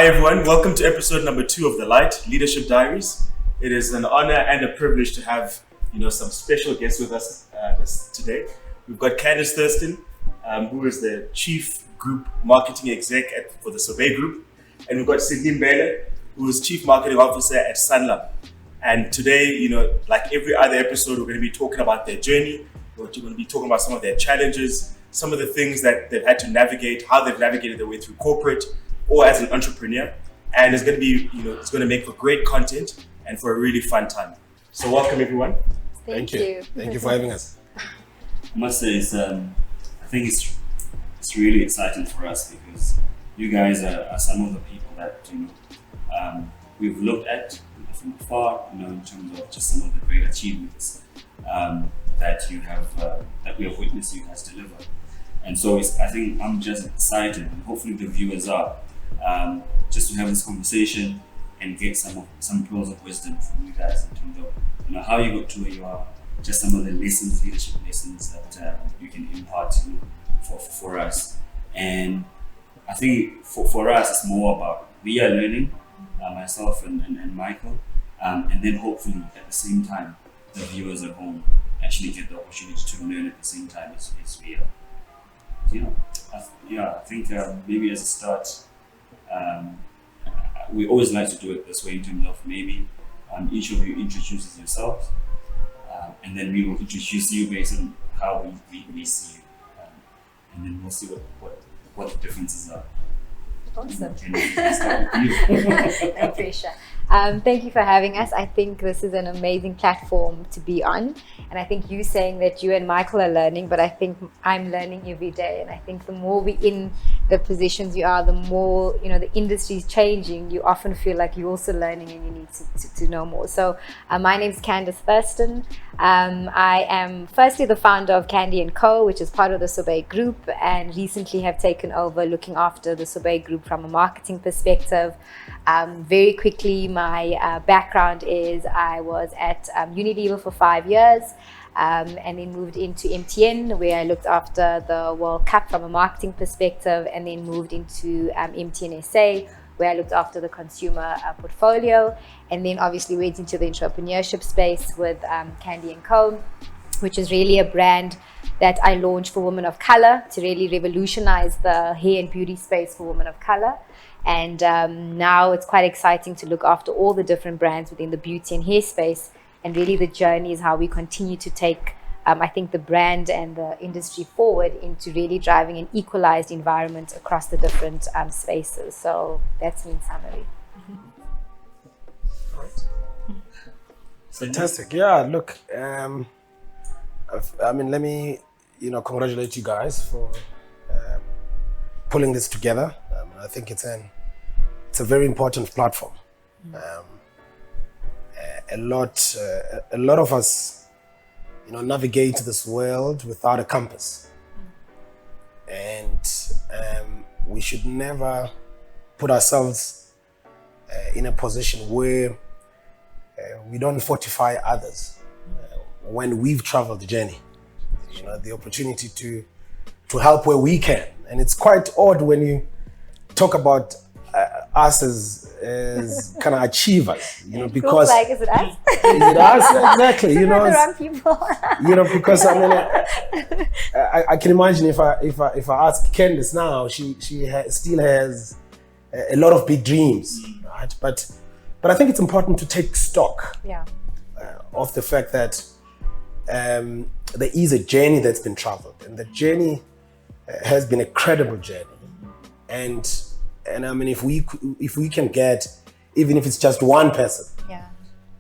Hi everyone, welcome to episode number 2 of The Light, Leadership Diaries. It is an honor and a privilege to have some special guests with us today. We've got Candice Thurston, who is the Chief Group Marketing Exec for the Sorbet Group. And we've got Sydney Mbele, who is Chief Marketing Officer at Sanlam. And today, like every other episode, we're going to be talking about their journey. We're going to be talking about some of their challenges, some of the things that they've had to navigate, how they've navigated their way through corporate or as an entrepreneur. And it's going to be, it's going to make for great content and for a really fun time. So welcome everyone. Thank you. Thank you for having us. I must say, I think it's really exciting for us because you guys are some of the people that we've looked at from afar, in terms of just some of the great achievements that you have that we have witnessed you guys deliver. And so I think I'm just excited, and hopefully the viewers are, just to have this conversation and get some pearls of wisdom from you guys in terms of how you got to where you are, just some of the leadership lessons that you can impart for us. And I think for us it's more about we are learning, myself and Michael, and then hopefully at the same time the viewers at home actually get the opportunity to learn at the same time as we are. I think maybe as a start, we always like to do it this way in terms of maybe each of you introduces yourselves, and then we will introduce you based on how we see you, and then we'll see what the differences are. Awesome. And we'll start with you. No pressure. Thank you for having us. I think this is an amazing platform to be on. And I think you saying that you and Michael are learning, but I think I'm learning every day. And I think the more we're in the positions you are, the more, the industry is changing. You often feel like you're also learning and you need to know more. So my name is Candice Thurston. I am firstly the founder of Candy & Co., which is part of the Sorbet Group, and recently have taken over looking after the Sorbet Group from a marketing perspective. Very quickly, my background is I was at Unilever for 5 years, and then moved into MTN, where I looked after the World Cup from a marketing perspective, and then moved into MTN SA, where I looked after the consumer portfolio, and then obviously went into the entrepreneurship space with Candy & Co., which is really a brand that I launched for women of color to really revolutionize the hair and beauty space for women of color. And now it's quite exciting to look after all the different brands within the beauty and hair space. And really the journey is how we continue to take, I think, the brand and the industry forward into really driving an equalized environment across the different spaces. So that's me in summary. Fantastic. Yeah, look, let me, congratulate you guys for pulling this together. I think it's a very important platform. A lot of us, navigate this world without a compass, and we should never put ourselves in a position where we don't fortify others when we've traveled the journey. The opportunity to help where we can, and it's quite odd when you talk about us as kind of achievers, because like, is it us? is it us? Exactly, the wrong people. Because I can imagine if I ask Candice now, she still has a lot of big dreams, right? But I think it's important to take stock of the fact that there is a journey that's been traveled, and the journey has been a credible journey, and if we can get, even if it's just one person,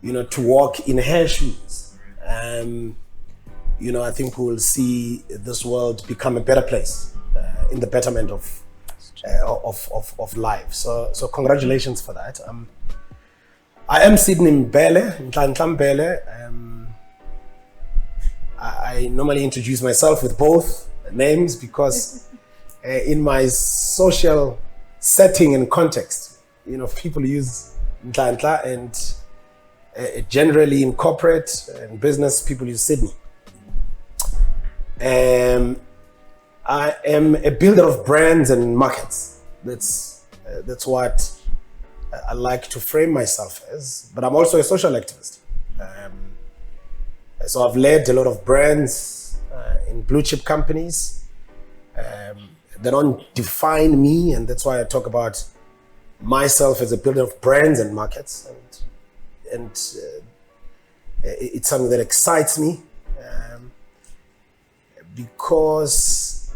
to walk in her shoes, I think we'll see this world become a better place in the betterment of life. So congratulations for that. I am Sydney Mbele, Nhlanhla Mbele. I normally introduce myself with both names because in my social setting and context, people use Nhlanhla, and generally in corporate and business, people use Sydney. I am a builder of brands and markets. That's what I like to frame myself as, but I'm also a social activist. So I've led a lot of brands in blue chip companies. They don't define me, and that's why I talk about myself as a builder of brands and markets. And it's something that excites me because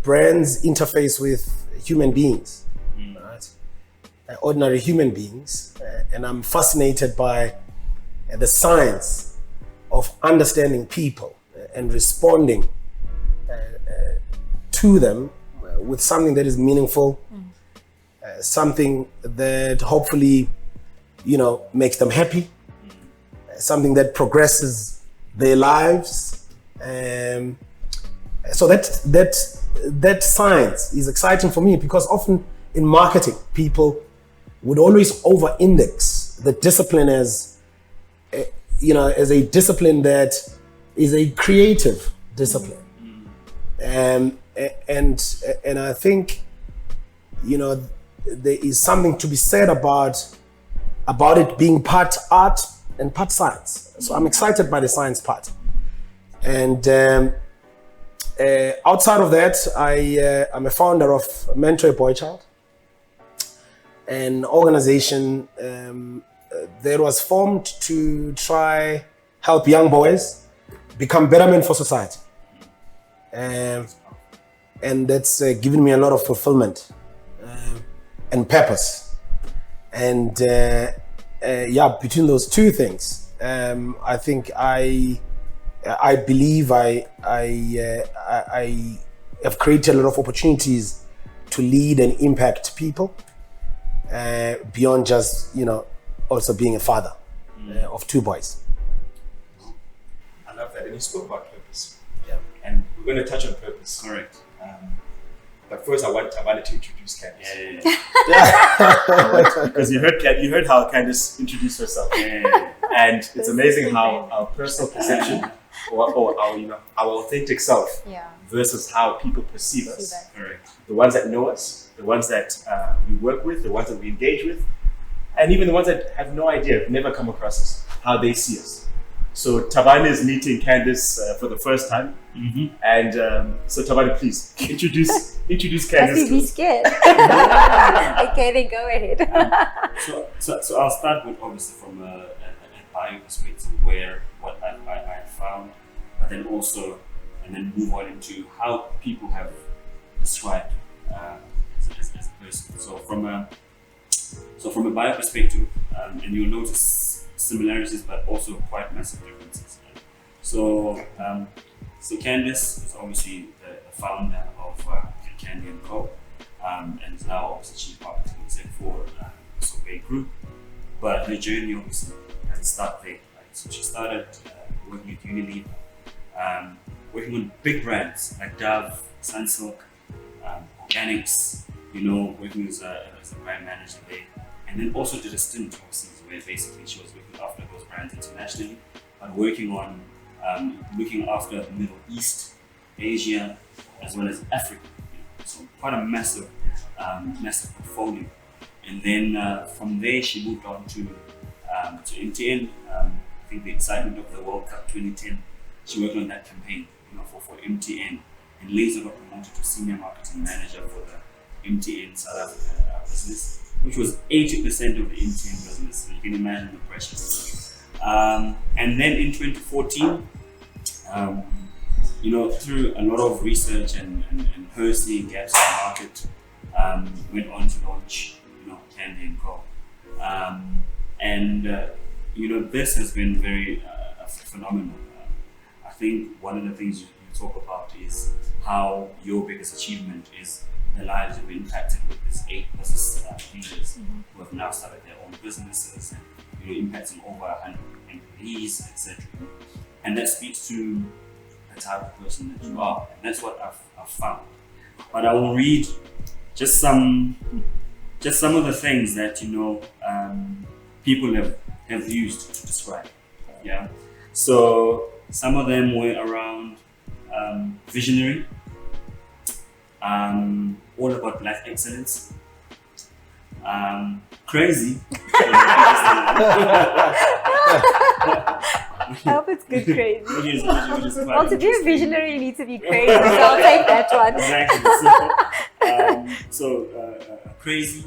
brands interface with human beings, right? Ordinary human beings, and I'm fascinated by the science of understanding people and responding to them with something that is meaningful, something that hopefully, makes them happy, something that progresses their lives. So that science is exciting for me because often in marketing, people would always over-index the discipline as a discipline that is a creative discipline. And I think, there is something to be said about it being part art and part science. So I'm excited by the science part. And outside of that, I'm a founder of Mentor a Boy Child, an organization that was formed to try help young boys become better men for society. And that's given me a lot of fulfillment and purpose. And between those two things, I think I believe I have created a lot of opportunities to lead and impact people beyond just, also being a father of two boys. I love that. And you spoke about purpose. Yeah. And we're going to touch on purpose. Correct. But first, I wanted to introduce Candice. Yeah. Because you heard how Candice introduced herself. Yeah. And it's amazing how our personal perception or our authentic self versus how people perceive us. Correct. The ones that know us, the ones that we work with, the ones that we engage with, and even the ones that have no idea, have never come across us, how they see us. So Thabani is meeting Candice for the first time. Mm-hmm. And so Thabani, please introduce Candice. Must be scared. Okay, then go ahead. So I'll start with obviously from a bio perspective, what I found, but then also, and then move on into how people have described as a person. So from a bio perspective, and you'll notice similarities, but also quite massive differences. So Candice is obviously the founder of Candy & Co. And is now obviously Chief Marketing Exec for the Sorbet Group. But her journey obviously doesn't start there. Right? So she started working at Unilever, working on big brands like Dove, Sunsilk, Organics, working as a brand manager there. And then also did a stint overseas where basically she was looking after those brands internationally, but working on looking after the Middle East, Asia, as well as Africa. So quite a massive portfolio. And then from there she moved on to MTN. I think the excitement of the World Cup 2010. She worked on that campaign, for MTN, and later got promoted to senior marketing manager for the MTN South Africa business, which was 80% of the MTN business. So you can imagine the pressure. And then in 2014, through a lot of research and her seeing gaps in the market, went on to launch, Candy & Co. This has been very phenomenal. I think one of the things you talk about is how your biggest achievement is the lives you've impacted with these 8 business leaders who have now started their own businesses and impacting over 100 employees, etc. And that speaks to the type of person that you are, and that's what I've found. But I will read just some of the things that people have used to describe. Yeah. So some of them were around visionary. All about life excellence, Crazy. I hope it's good crazy. Which is quite Well, to be a interesting. visionary, you need to be crazy, so I'll take that one. Exactly. So, crazy.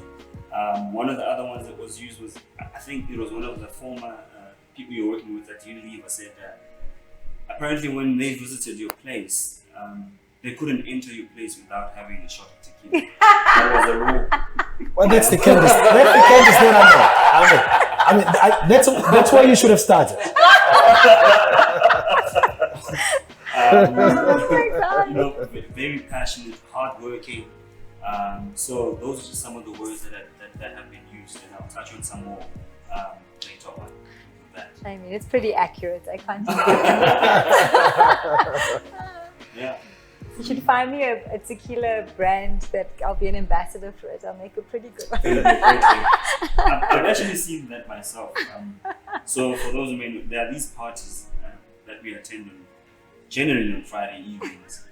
One of the other ones that was used was, I think it was one of the former people you're working with at Unilever said that apparently when they visited your place, they couldn't enter your place without having a shot of tequila. That was the rule. Well, that's the Candice. That's the Candice that I mean, that's where you should have started. Oh my God. You know, very passionate, hardworking. So those are just some of the words that have been used, and I'll touch on some more later on with that. I mean, it's pretty accurate. I can't. Yeah. You should find me a tequila brand that I'll be an ambassador for it. I'll make a pretty good one. I've actually seen that myself. So for those who may know, there are these parties that we attend generally on Friday evenings.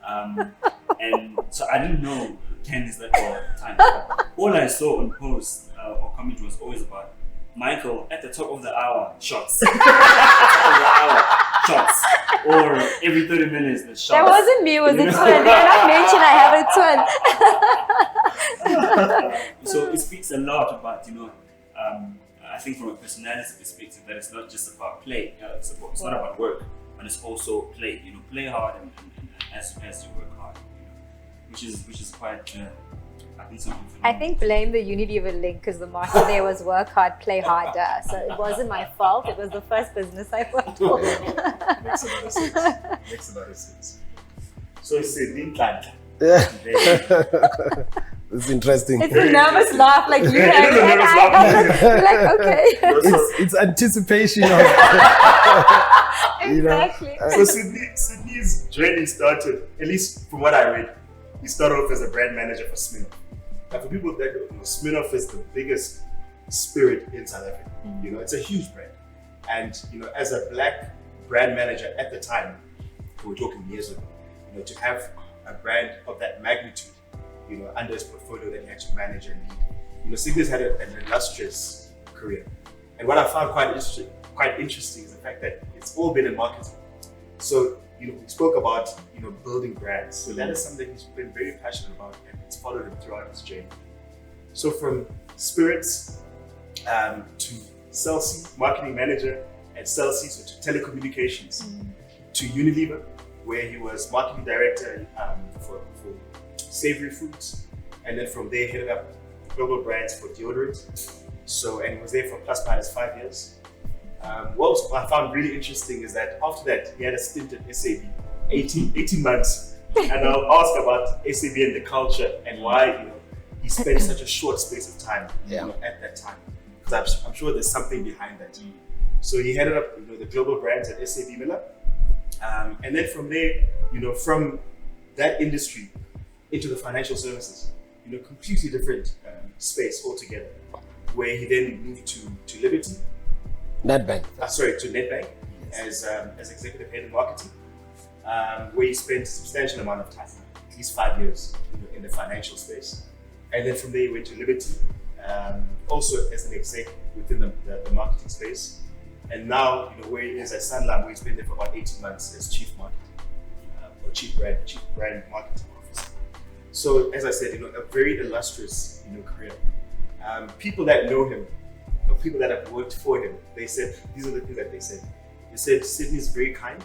And so I didn't know Candice that well at the time. All I saw on posts or comment was always about Michael at the top of the hour, shots. Shots. Or every 30 minutes, the shots. That wasn't me, it was the twin. They cannot mention I have a twin. So it speaks a lot about, I think from a personality perspective, that it's not just about play. It's not about work, but it's also play. Play hard and as you work hard. Which is quite. I think something. I think blame the Unilever link because the motto there was work hard, play harder. So it wasn't my fault. It was the first business I worked for. Makes a lot of sense. Makes a lot of sense. So it's a link line. Yeah. It's interesting. It's a nervous laugh like you have. It is a nervous And laugh. you're like, okay. It's anticipation of Exactly. So Sydney's journey started, at least from what I read, he started off as a brand manager for Smirnoff. Now for people that don't know, Smirnoff is the biggest spirit in South Africa. It's a huge brand. And as a black brand manager at the time, we're talking years ago, to have a brand of that magnitude, under his portfolio that he had to manage and lead. Sydney's had an illustrious career. And what I found quite interesting is the fact that it's all been in marketing. So, we spoke about, building brands. So that is something he's been very passionate about, and it's followed him throughout his journey. So from spirits to Celsi, marketing manager at Celsi, so to telecommunications, to Unilever, where he was marketing director for savory foods, and then from there headed up global brands for deodorant. So, and he was there for plus minus 5 years. What I found really interesting is that after that, he had a stint at SAB, 18 months. And I'll ask about SAB and the culture and why he spent such a short space of time at that time. Because I'm sure there's something behind that. So he headed up the global brands at SAB Miller. And then from there, from that industry into the financial services, completely different space altogether, where he then moved to Liberty. Nedbank. To Nedbank as executive head of marketing, where he spent a substantial amount of time, at least 5 years, in the financial space. And then from there he went to Liberty, also as an exec within the marketing space. And now, where he is at Sanlam, where he's been there for about 18 months as chief marketing, or chief brand marketing officer. So as I said, a very illustrious, career. People that know him, or people that have worked for him, they said, these are the things that they said. They said, Sydney is very kind,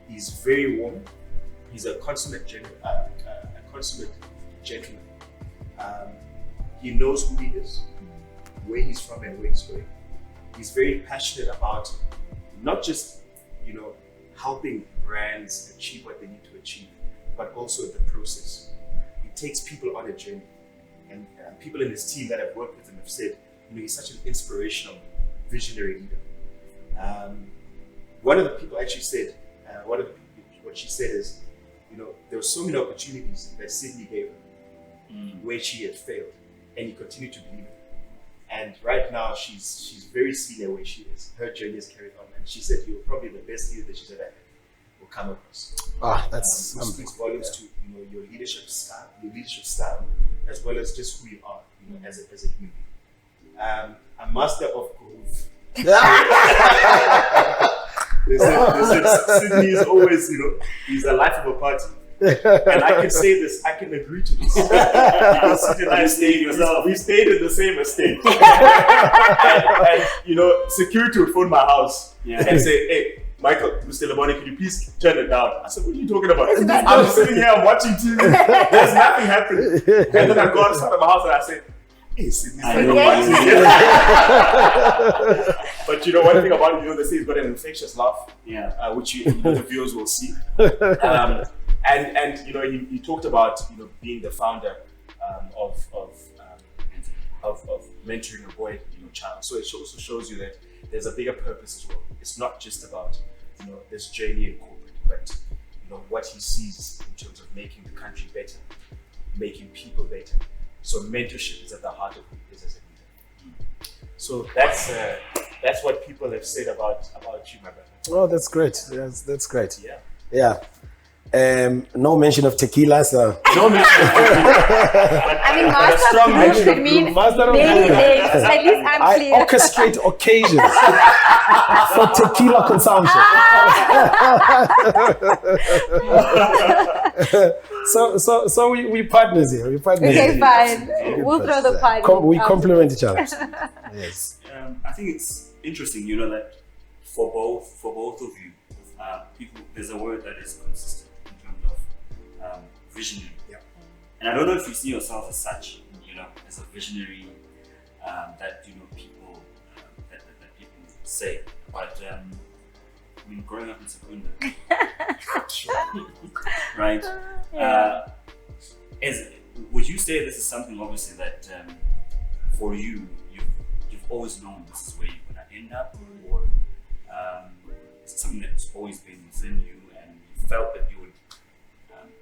he's very warm, he's a consummate gentleman. He knows who he is, where he's from and where he's going. He's very passionate about not just, helping brands achieve what they need to achieve, but also the process. He takes people on a journey. And people in his team that have worked with him have said, he's such an inspirational, visionary leader. One of the people actually said, what she said is, there were so many opportunities that Sydney gave her where she had failed, and he continued to believe it. And right now, she's very senior where she is. Her journey is carried on, and she said, "You're probably the best leader that she's ever had or come across." That's which speaks volumes to your leadership style, as well as just who you are, as a human being. A master of groove. They said Sydney is always, he's the life of a party. And I can say this, I can agree to this. Because Sydney and I we stayed in the same estate. and security would phone my house and say, hey, Michael, Mr. Lemoni, can you please turn it down? I said, what are you talking about? I'm sitting here, I'm watching TV. There's nothing happening. And then I go outside of my house and I say, hey, Sydney, I know what But one thing about it, they say he's got an infectious laugh, which the viewers will see. And he talked about being the founder of mentoring a boy child. So it also shows you that there's a bigger purpose as well. It's not just about this journey in corporate, but what he sees in terms of making the country better, making people better. So mentorship is at the heart of who he is as a leader. So that's what people have said about you, my brother. Oh, that's great. That's great. Yeah. No mention of tequila, so. No mention of tequila. I mean, master of groove could mean many things. At least I'm clear. I orchestrate occasions for tequila consumption. So we partners here. Okay, fine. We'll throw the party. We complement each other. Yes. I think it's interesting, that for both of you, there's a word that is consistent in terms of visionary. Yeah. And I don't know if you see yourself as such, as a visionary that people that people say. But growing up in Secunda, right? Would you say this is something obviously that for you've always known this is where you're gonna end up, or is it something that's always been within you and you felt that you would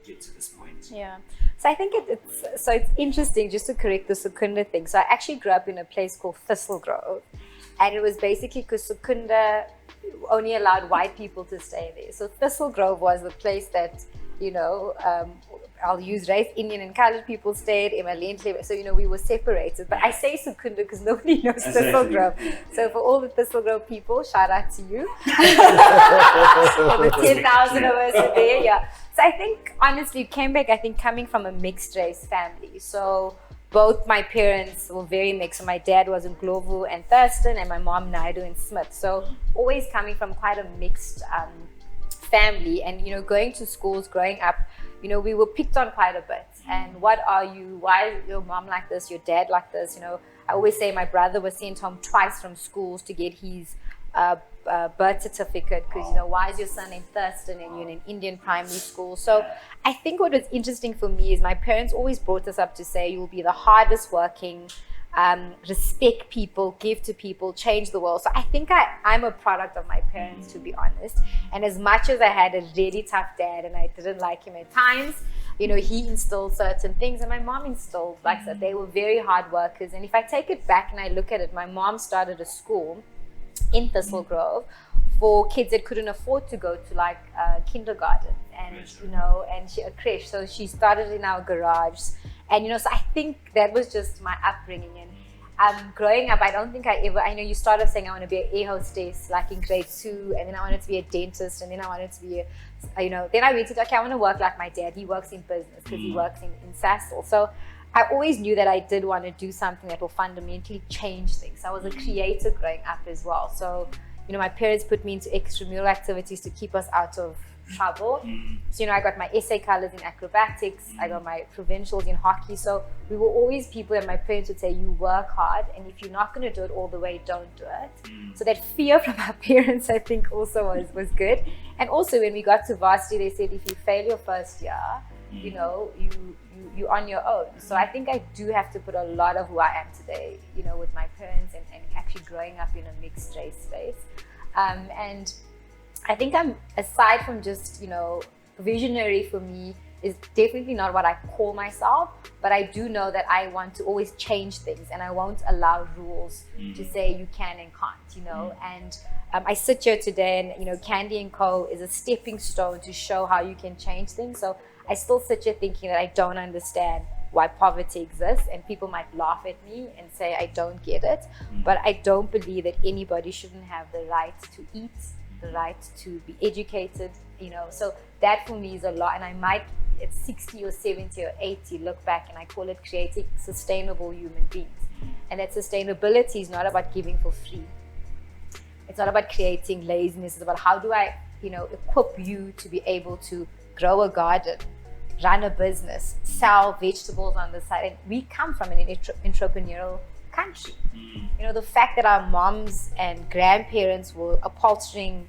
get to this point? Yeah. So I think it's interesting, just to correct the Secunda thing. So I actually grew up in a place called Thistle Grove, and it was basically because Secunda only allowed white people to stay there. So Thistle Grove was the place that, I'll use race, Indian and colored people stayed, Emalente, so we were separated. But I say Secunda because nobody knows Thistle Grove. So for all the Thistle Grove people, shout out to you. For the 10,000 of us there, yeah. So I think, honestly, came back, coming from a mixed race family. So both my parents were very mixed. So my dad was in Glovu and Thurston, and my mom Naidu and Smith. So always coming from quite a mixed family. And, going to schools, growing up, we were picked on quite a bit. And what are you? Why is your mom like this? Your dad like this? I always say my brother was sent home twice from schools to get his birth certificate because why is your son named Thurston and you're in an Indian primary school? So I think what was interesting for me is my parents always brought us up to say you'll be the hardest working, respect people, give to people, change the world. So I think I'm a product of my parents, to be honest. And as much as I had a really tough dad and I didn't like him at times, he instilled certain things, and my mom instilled, like I said, they were very hard workers. And if I take it back and I look at it, my mom started a school in Thistle Grove for kids that couldn't afford to go to kindergarten and and a creche. So she started in our garage, and so I think that was just my upbringing. And growing up, I don't think I know you started saying I want to be an air hostess in grade 2, and then I wanted to be a dentist, and then I wanted to be then I went to okay, I want to work like my dad. He works in business because he works in Sasol. So I always knew that I did want to do something that will fundamentally change things. I was a creator growing up as well. So, my parents put me into extramural activities to keep us out of trouble. So, I got my SA colors in acrobatics. I got my provincials in hockey. So we were always people that my parents would say, you work hard, and if you're not going to do it all the way, don't do it. So that fear from our parents, I think also was good. And also when we got to varsity, they said, if you fail your first year, you're on your own. So I think I do have to put a lot of who I am today, with my parents and actually growing up in a mixed race space. And I think I'm, aside from just, visionary for me is definitely not what I call myself, but I do know that I want to always change things, and I won't allow rules to say you can and can't, and I sit here today and, Candy & Co. is a stepping stone to show how you can change things. So I still sit here thinking that I don't understand why poverty exists, and people might laugh at me and say I don't get it, but I don't believe that anybody shouldn't have the right to eat, the right to be educated, so that for me is a lot. And I might at 60 or 70 or 80 look back and I call it creating sustainable human beings. And that sustainability is not about giving for free. It's not about creating laziness. It's about how do I equip you to be able to grow a garden, run a business, sell vegetables on the side. And we come from an entrepreneurial country. The fact that our moms and grandparents were upholstering,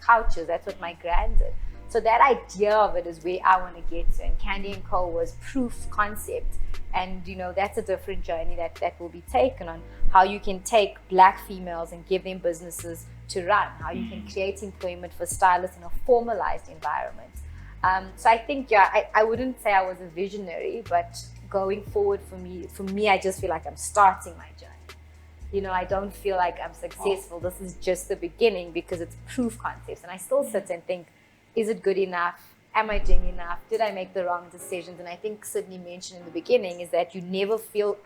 couches, that's what my grand did. So that idea of it is where I want to get to. And Candy & Co was proof concept. And, that's a different journey that will be taken on how you can take Black females and give them businesses to run, how you can create employment for stylists in a formalized environment. So I think, I wouldn't say I was a visionary, but going forward for me, I just feel like I'm starting my journey. I don't feel like I'm successful. This is just the beginning because it's proof concepts. And I still sit and think, is it good enough? Am I doing enough? Did I make the wrong decisions? And I think Sydney mentioned in the beginning is that I never feel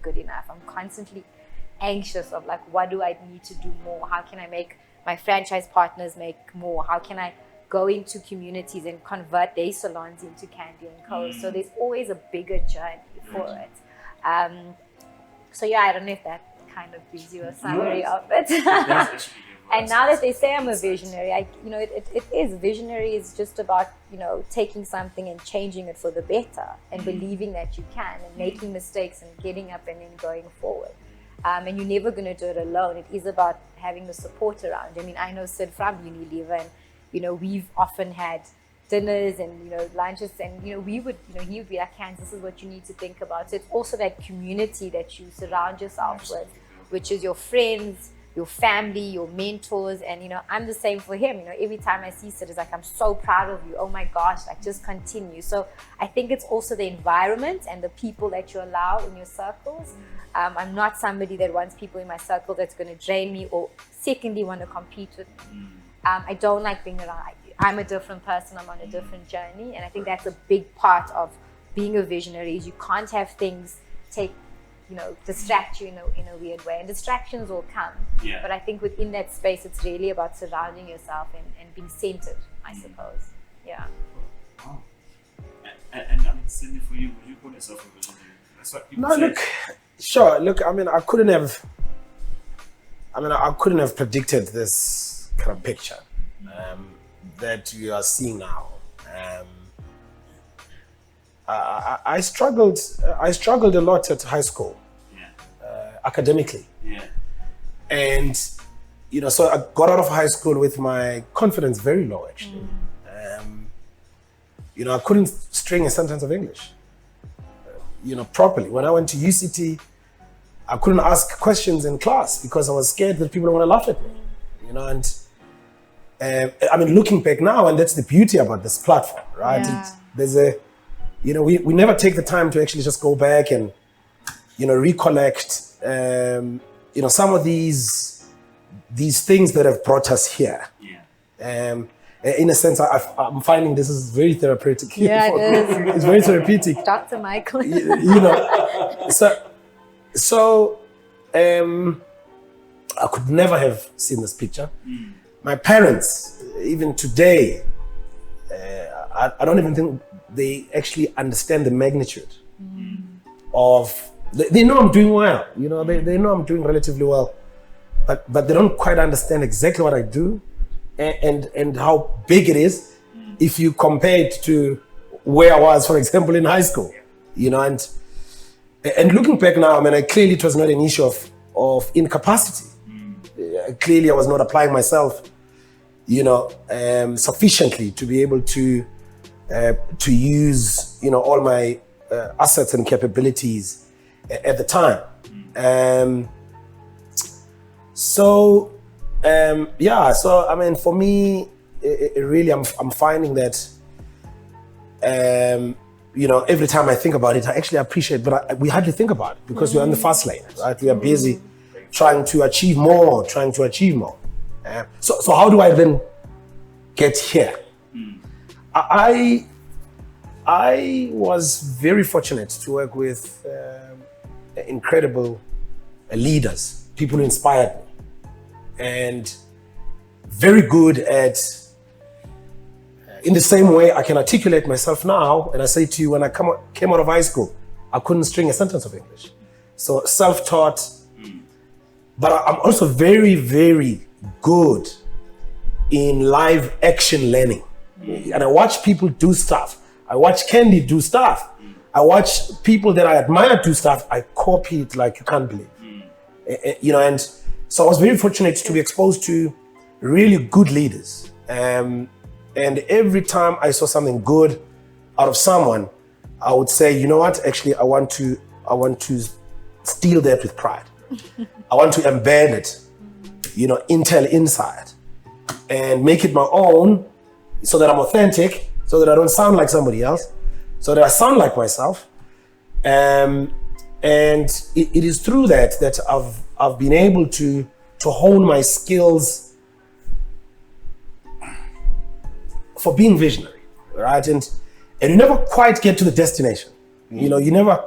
good enough. I'm constantly anxious of like, what do I need to do more? How can I make my franchise partners make more? How can I go into communities and convert their salons into Candy & Co? So there's always a bigger journey for it. So I don't know if that kind of gives you a summary of it. And now that they say I'm a visionary, it is. Visionary is just about, taking something and changing it for the better and believing that you can and making mistakes and getting up and then going forward. And you're never going to do it alone. It is about having the support around. I mean, I know Sid from Unilever, and, we've often had dinners and, lunches, and, he would be like, Hans, this is what you need to think about. So it's also that community that you surround yourself with, which is your friends, your family, your mentors. And I'm the same for him. Every time I see Sid, it's like, I'm so proud of you, oh my gosh, like just continue. So I think it's also the environment and the people that you allow in your circles. I'm not somebody that wants people in my circle that's going to drain me or secondly want to compete with me. I don't like being around. I'm a different person, I'm on a different journey, and I think that's a big part of being a visionary is you can't have things distract you in a weird way, and distractions will come. But I think within that space, it's really about surrounding yourself and being centered, I suppose. Yeah. Wow. And I mean, Cindy, for you, would you call yourself a visionary? That's what people say. Look, I mean, I couldn't have predicted this kind of picture that you are seeing now. I struggled a lot at high school, academically. And, so I got out of high school with my confidence very low, actually. I couldn't string a sentence of English, properly. When I went to UCT, I couldn't ask questions in class because I was scared that people were going to laugh at me, and I mean, looking back now, and that's the beauty about this platform, right? There's we never take the time to actually just go back and, recollect, some of these things that have brought us here. In a sense, I'm finding this is very therapeutic. Yeah, it is. It's very therapeutic. Dr. Michael. So I could never have seen this picture. My parents, even today, I don't even think they actually understand the magnitude of. They know I'm doing well. They know I'm doing relatively well, but they don't quite understand exactly what I do, and how big it is if you compare it to where I was, for example, in high school. And looking back now, I mean, clearly it was not an issue of incapacity. Clearly, I was not applying myself, sufficiently to be able to use, all my assets and capabilities at the time. So I mean, for me, it really, I'm finding that, every time I think about it, I actually appreciate, but we hardly think about it because we're in the fast lane, right? We are busy trying to achieve more. So how do I then get here? I I was very fortunate to work with incredible leaders, people who inspired me, and very good at, in the same way I can articulate myself now, and I say to you, when I came out of high school, I couldn't string a sentence of English. So self-taught, but I'm also very, very good in live action learning. And I watch people do stuff. I watch Candy do stuff. I watch people that I admire do stuff. I copy it like you can't believe. You know, and so I was very fortunate to be exposed to really good leaders. And every time I saw something good out of someone, I would say, you know what, actually, I want to steal that with pride. I want to embed it, you know, intel inside and make it my own so that I'm authentic, so that I don't sound like somebody else, so that I sound like myself. And it is through that I've been able to hone my skills for being visionary, right? And you never quite get to the destination. You know, you never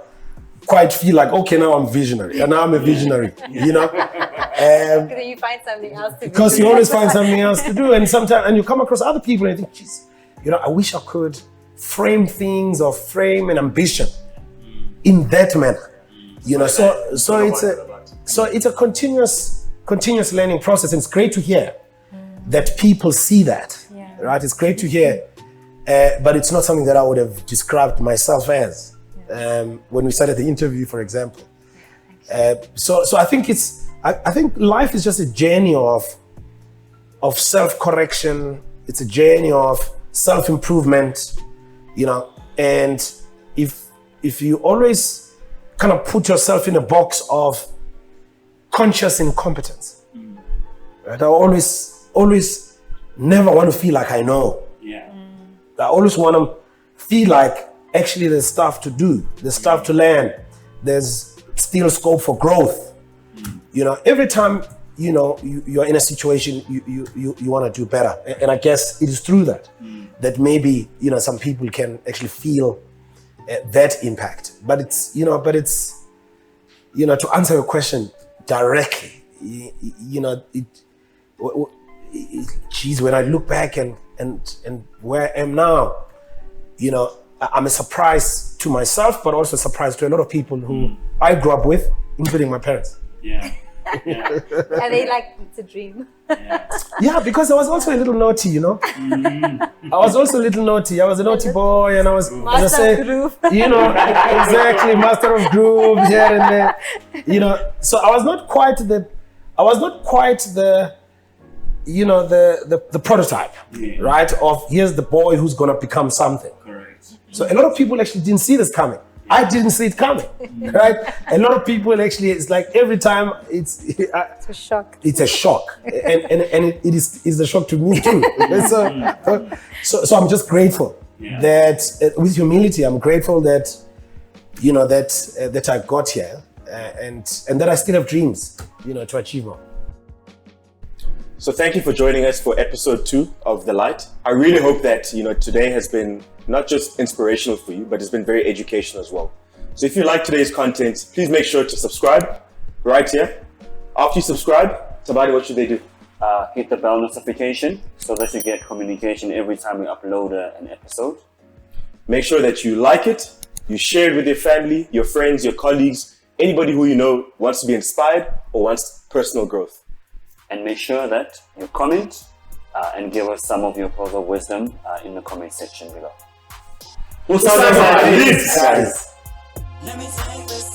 quite feel like, okay, now I'm visionary, and now I'm a visionary, you know? Because then you find something else to do. Because you always find something else to do, and sometimes, and you come across other people and you think, geez, you know, I wish I could frame things or frame an ambition in that manner, you know. So it's a continuous learning process, and it's great to hear that people see that, right? It's great to hear, but it's not something that I would have described myself as when we started the interview, for example. So I think I think life is just a journey of self-correction. It's a journey of self-improvement, you know. And if you always kind of put yourself in a box of conscious incompetence, right? I always never want to feel like I know. Yeah. I always want to feel like actually there's stuff to do, there's stuff to learn, there's still scope for growth. You know, every time, you know, you're in a situation, you want to do better. And I guess it is through that maybe, you know, some people can actually feel that impact. But it's, you know, to answer your question directly, you know, geez, when I look back and where I am now, you know, I'm a surprise to myself, but also a surprise to a lot of people who I grew up with, including my parents. Yeah. Yeah. And they like, it's a dream. Yeah, because I was also a little naughty, you know. I was also a little naughty. I was a naughty boy, and I was, as I say, you know, exactly, master of grooves here and there, you know. So I was not quite the, you know, the prototype, right? Of here's the boy who's gonna become something. Correct. So a lot of people actually didn't see this coming. I didn't see it coming, right? A lot of people actually, it's like every time it's a shock. It's a shock, and it is a shock to me too. So I'm just grateful that with humility, I'm grateful that, you know, that I got here, and that I still have dreams, you know, to achieve more. So thank you for joining us for episode 2 of The Light. I really hope that, you know, today has been not just inspirational for you, but it's been very educational as well. So if you like today's content, please make sure to subscribe right here. After you subscribe, Tabani, what should they do? Hit the bell notification so that you get communication every time we upload an episode. Make sure that you like it, you share it with your family, your friends, your colleagues, anybody who you know wants to be inspired or wants personal growth. And make sure that you comment and give us some of your pearls of wisdom in the comment section below. We'll start guys. Guys. Let me take this